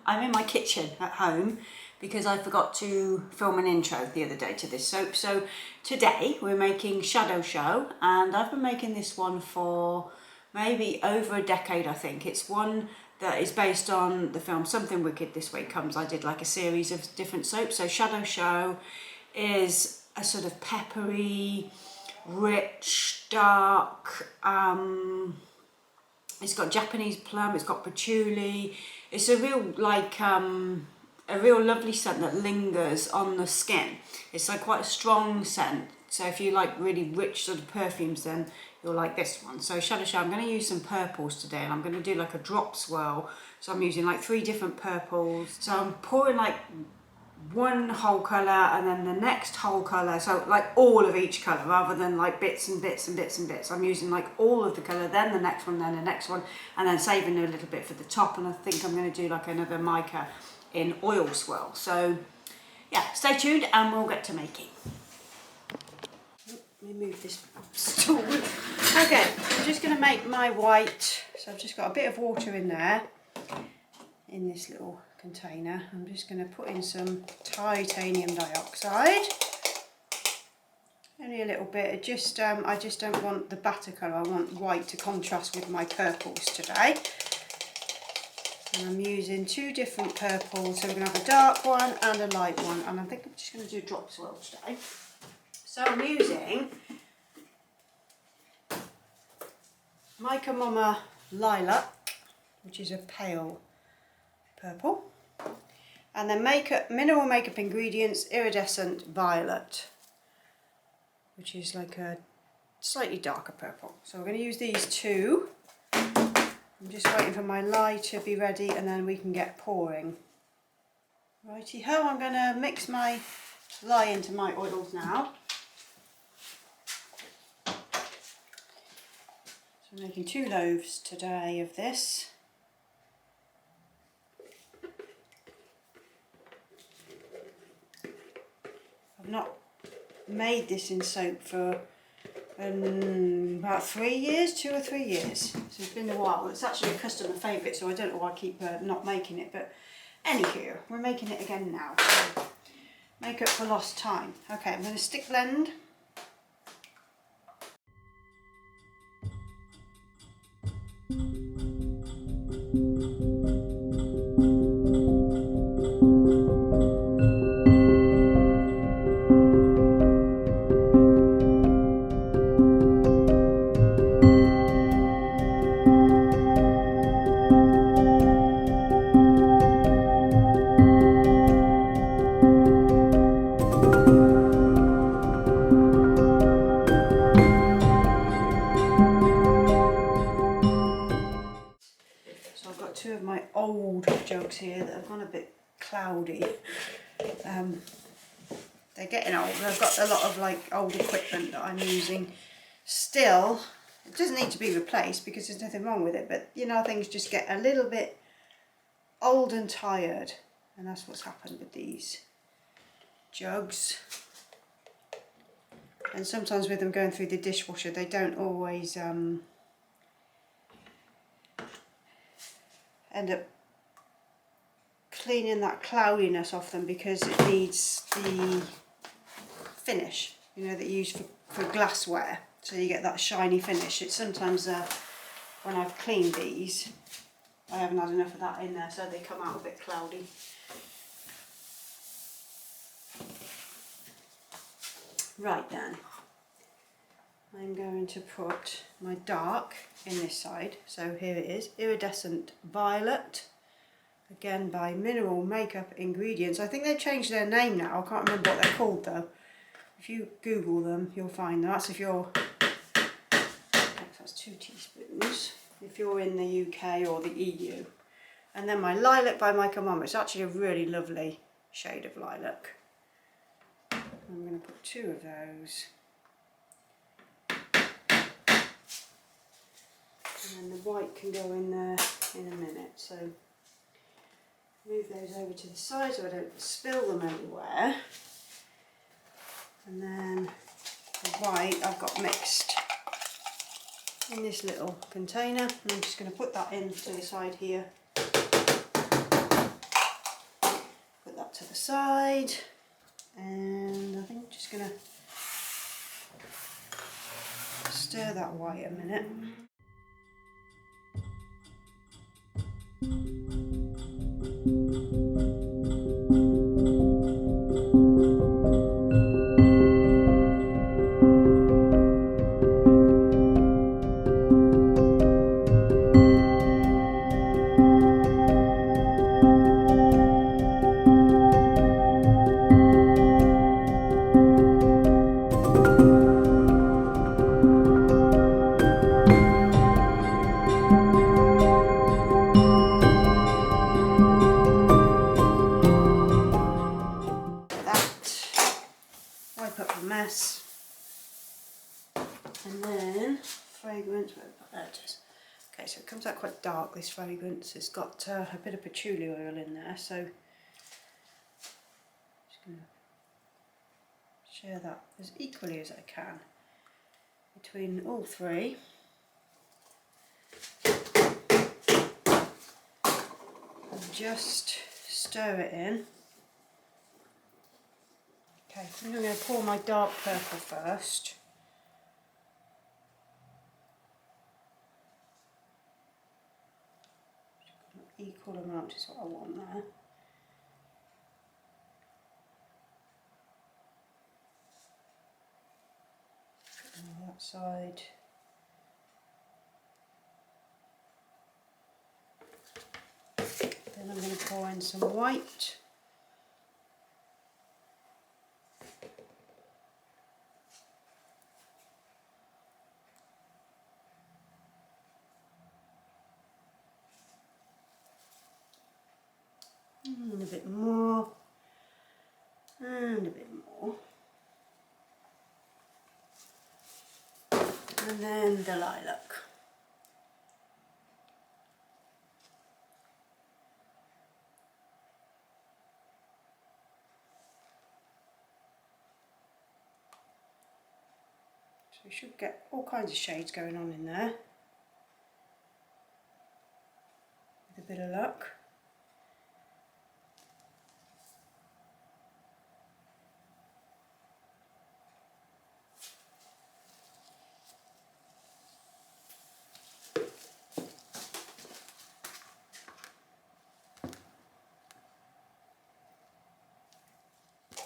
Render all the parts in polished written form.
I'm in my kitchen at home because I forgot to film an intro the other day to this soap. So today we're making Shadow Show, and I've been making this one for maybe over a decade, I think. It's one that is based on the film Something Wicked This Way Comes. I did like a series of different soaps. So Shadow Show is a sort of peppery, rich, dark, it's got Japanese plum, it's got patchouli. It's a real lovely scent that lingers on the skin. It's like quite a strong scent. So if you like really rich sort of perfumes, then you'll like this one. So Shadow Show, I'm going to use some purples today, and I'm going to do like a drop swirl. So I'm using like 3 different purples. So I'm pouring like one whole colour and then the next whole colour, so like all of each colour rather than like bits and bits and bits and bits. I'm using like all of the colour, then the next one, then the next one, and then saving a little bit for the top. And I think I'm going to do like another mica in oil swirl. So yeah, stay tuned and we'll get to making. Let me move this stool. Okay, I'm just going to make my white. So I've just got a bit of water in there in this little container. I'm just going to put in some titanium dioxide, only a little bit. I just don't want the batter colour. I want white to contrast with my purples today. And I'm using 2 different purples, so we're going to have a dark one and a light one, and I think I'm just going to do a drop swirl today. So I'm using Mica Mama Lilac, which is a pale purple, and then Mineral Makeup Ingredients Iridescent Violet, which is like a slightly darker purple. So we're going to use these 2. I'm just waiting for my lye to be ready, and then we can get pouring. Righty ho, I'm going to mix my lye into my oils now. So I'm making 2 loaves today of this. I've not made this in soap for about 3 years, 2 or 3 years. So it's been a while. It's actually a customer favourite, so I don't know why I keep not making it. But anywho, we're making it again now. So make up for lost time. Okay, I'm going to stick blend. Jugs here that have gone a bit cloudy. They're getting old. I've got a lot of like old equipment that I'm using still. It doesn't need to be replaced because there's nothing wrong with it, but you know, things just get a little bit old and tired, and that's what's happened with these jugs. And sometimes with them going through the dishwasher, they don't always end up cleaning that cloudiness off them because it needs the finish, you know, that you use for glassware, so you get that shiny finish. It's sometimes when I've cleaned these, I haven't had enough of that in there, so they come out a bit cloudy. Right then, I'm going to put my dark in this side. So here it is, Iridescent Violet, again by Mineral Makeup Ingredients. I think they've changed their name now, I can't remember what they're called though. If you Google them, you'll find them. That's if you're, that's 2 teaspoons, if you're in the UK or the EU. And then my Lilac by Michael Mama. It's actually a really lovely shade of lilac. I'm going to put 2 of those. And then the white can go in there in a minute. So move those over to the side so I don't spill them everywhere. And then the white I've got mixed in this little container. And I'm just going to put that in to the side here. Put that to the side. And I think I'm just going to stir that white a minute. And then fragrance, there it is. Okay, so it comes out quite dark, this fragrance. It's got a bit of patchouli oil in there, so I'm just going to share that as equally as I can between all 3. And just stir it in. Okay, so I'm going to pour my dark purple first. Equal amount is what I want there. Put it on that side. Then I'm going to pour in some white. And a bit more, and a bit more, and then the lilac. So we should get all kinds of shades going on in there, with a bit of luck.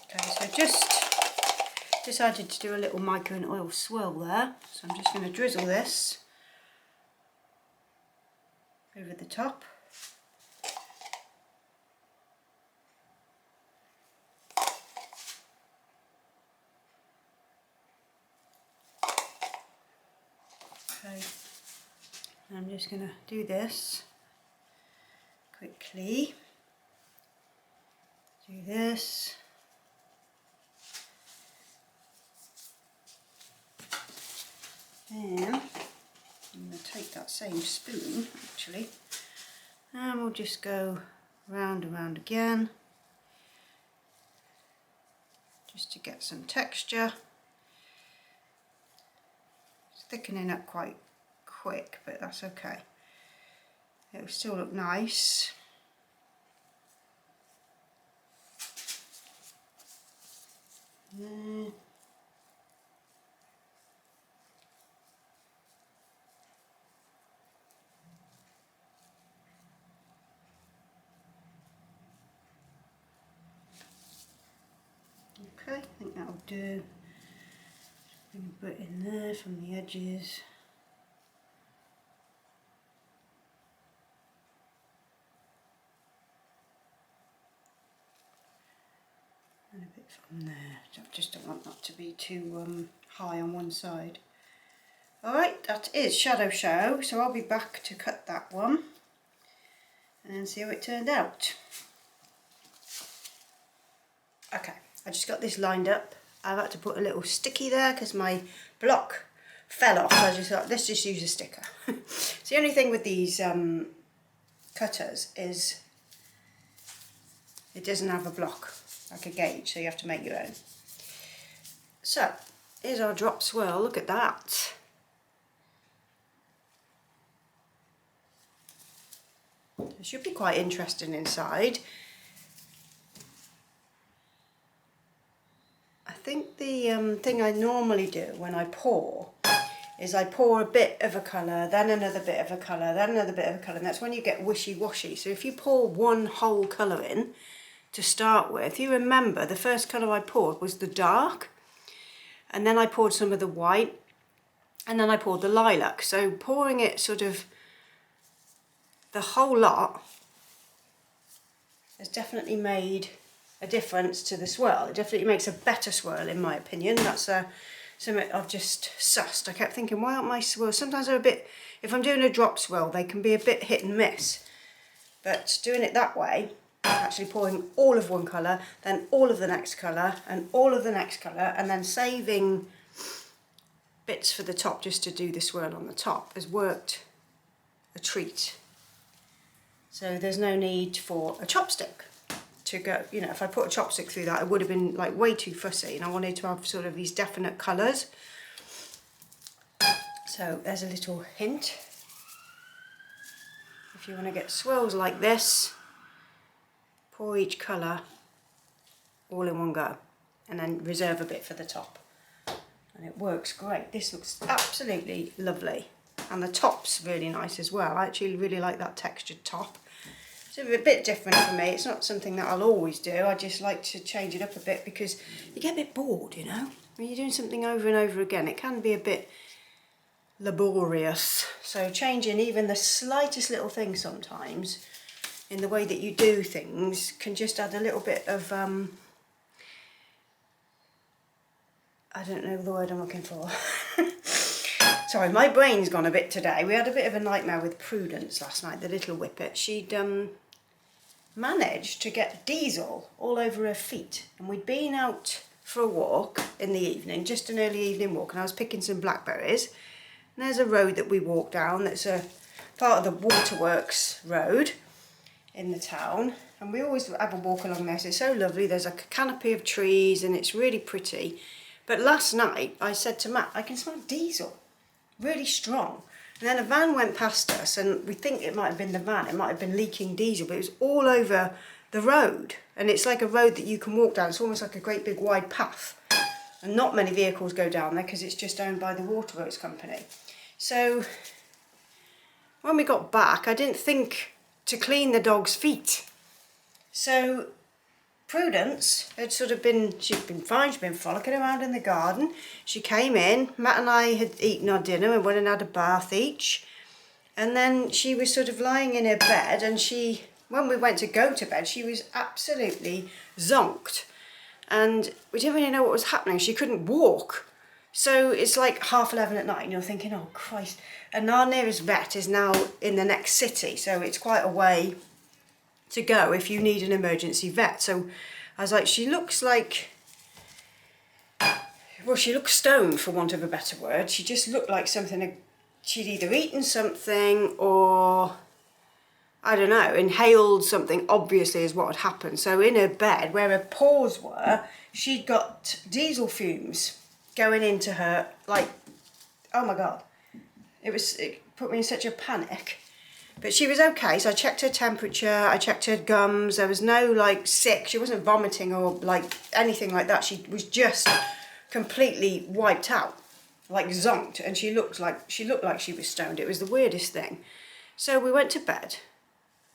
Okay, so just decided to do a little mica and oil swirl there, so I'm just going to drizzle this over the top. Okay, and I'm just going to do this quickly. Do this. Then I'm going to take that same spoon actually, and we'll just go round and round again, just to get some texture. It's thickening up quite quick, but that's okay. it'll still look nice. There. Okay, I think that'll do. Bring a bit in there from the edges. And a bit from there. I just don't want that to be too high on one side. Alright, that is Shadow Show, so I'll be back to cut that one and see how it turned out. Okay, I just got this lined up. I've had to put a little sticky there because my block fell off. So I just thought, let's just use a sticker. So the only thing with these cutters is it doesn't have a block, like a gauge, so you have to make your own. So, here's our drop swirl, look at that. It should be quite interesting inside. I think the thing I normally do when I pour is I pour a bit of a colour, then another bit of a colour, then another bit of a colour, and that's when you get wishy-washy. So if you pour one whole colour in to start with, you remember the first colour I poured was the dark, and then I poured some of the white, and then I poured the lilac. So pouring it sort of the whole lot has definitely made a difference to the swirl. It definitely makes a better swirl in my opinion. That's something I've just sussed. I kept thinking, why aren't my swirls, sometimes they're a bit, if I'm doing a drop swirl, they can be a bit hit and miss. But doing it that way, actually pouring all of one colour, then all of the next colour, and all of the next colour, and then saving bits for the top just to do the swirl on the top, has worked a treat. So there's no need for a chopstick to go, you know, if I put a chopstick through that, it would have been like way too fussy, and I wanted to have sort of these definite colours. So there's a little hint. If you want to get swirls like this, pour each colour all in one go, and then reserve a bit for the top. And it works great. This looks absolutely lovely. And the top's really nice as well. I actually really like that textured top. It's a bit different for me. It's not something that I'll always do. I just like to change it up a bit because you get a bit bored, you know. When you're doing something over and over again, it can be a bit laborious. So changing even the slightest little thing sometimes in the way that you do things can just add a little bit of, I don't know the word I'm looking for. Sorry, my brain's gone a bit today. We had a bit of a nightmare with Prudence last night, the little whippet. She'd managed to get diesel all over her feet. And we'd been out for a walk in the evening, just an early evening walk, and I was picking some blackberries. And there's a road that we walk down that's a part of the waterworks road in the town. And we always have a walk along there. So it's so lovely. There's like a canopy of trees and it's really pretty. But last night I said to Matt, I can smell diesel. Really strong. And then a van went past us and we think it might have been the van, it might have been leaking diesel, but it was all over the road. And it's like a road that you can walk down, it's almost like a great big wide path. And not many vehicles go down there because it's just owned by the Waterworks company. So when we got back, I didn't think to clean the dog's feet. So Prudence had sort of been, she'd been fine, she'd been frolicking around in the garden. She came in, Matt and I had eaten our dinner and went and had a bath each. And then she was sort of lying in her bed and she, when we went to go to bed, she was absolutely zonked. And we didn't really know what was happening. She couldn't walk. So it's like 11:30 at night and you're thinking, oh Christ. And our nearest vet is now in the next city, so it's quite a way to go if you need an emergency vet. So I was like, she looks like, well, she looks stoned for want of a better word. She just looked like something, she'd either eaten something or, I don't know, inhaled something, obviously is what had happened. So in her bed, where her paws were, she'd got diesel fumes going into her, like, oh my God. It put me in such a panic. But she was okay, so I checked her temperature, I checked her gums, there was no like sick, she wasn't vomiting or like anything like that. She was just completely wiped out, like zonked, and she looked like she was stoned. It was the weirdest thing. So we went to bed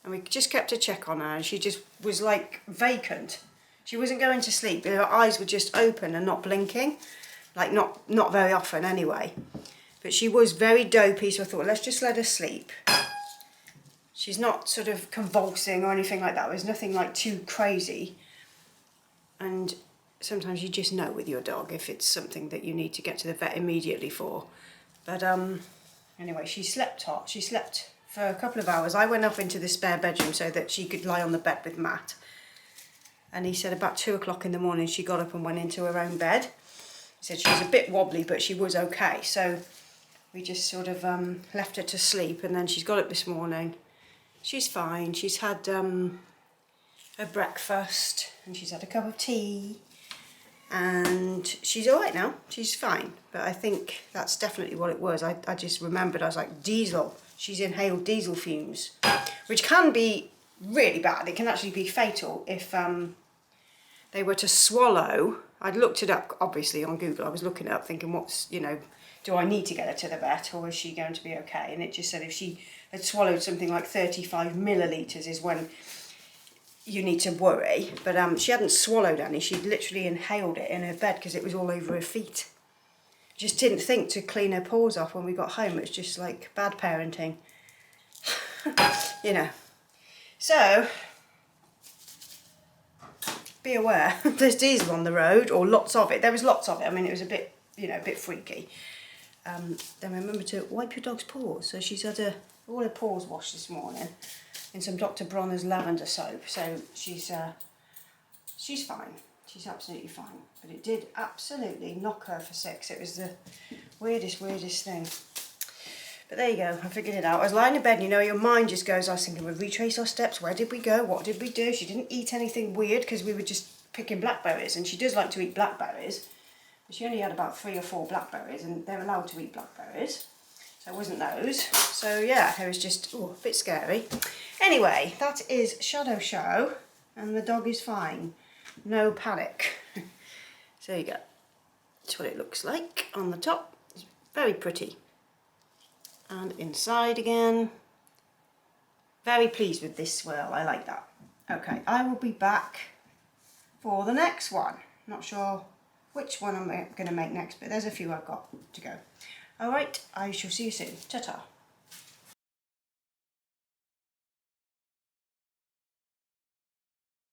and we just kept a check on her, and she just was like vacant. She wasn't going to sleep, her eyes were just open and not blinking, like not very often anyway. But she was very dopey, so I thought, let's just let her sleep. She's not sort of convulsing or anything like that. There was nothing like too crazy. And sometimes you just know with your dog if it's something that you need to get to the vet immediately for. But anyway, she slept hot. She slept for a couple of hours. I went up into the spare bedroom so that she could lie on the bed with Matt. And he said about 2 o'clock in the morning she got up and went into her own bed. He said she was a bit wobbly, but she was okay. So we just sort of left her to sleep, and then she's got up this morning. She's fine. She's had her breakfast and she's had a cup of tea, and she's all right now. She's fine. But I think that's definitely what it was. I just remembered, I was like, diesel. She's inhaled diesel fumes, which can be really bad. It can actually be fatal if they were to swallow. I'd looked it up, obviously, on Google. I was looking it up thinking, what's, you know, do I need to get her to the vet, or is she going to be okay? And it just said if she had swallowed something like 35 millilitres is when you need to worry. But she hadn't swallowed any. She'd literally inhaled it in her bed because it was all over her feet. Just didn't think to clean her paws off when we got home. It's just like bad parenting. You know. So, be aware. There's diesel on the road, or lots of it. There was lots of it. I mean, it was a bit, you know, a bit freaky. Then remember to wipe your dog's paws. So she's had all her paws washed this morning in some Dr. Bronner's lavender soap. So she's fine. She's absolutely fine. But it did absolutely knock her for 6. It was the weirdest thing. But there you go. I figured it out. I was lying in bed, and you know, your mind just goes, I was thinking, we'll retrace our steps. Where did we go? What did we do? She didn't eat anything weird because we were just picking blackberries, and she does like to eat blackberries. She only had about 3 or 4 blackberries, and they're allowed to eat blackberries, so it wasn't those. So yeah, it was just a bit scary. Anyway, that is Shadow Show, and the dog is fine. No panic. So there you go. That's what it looks like on the top. It's very pretty. And inside again. Very pleased with this swirl. I like that. Okay, I will be back for the next one. Not sure which one I'm going to make next, but there's a few I've got to go. Alright, I shall see you soon. Ta-ta.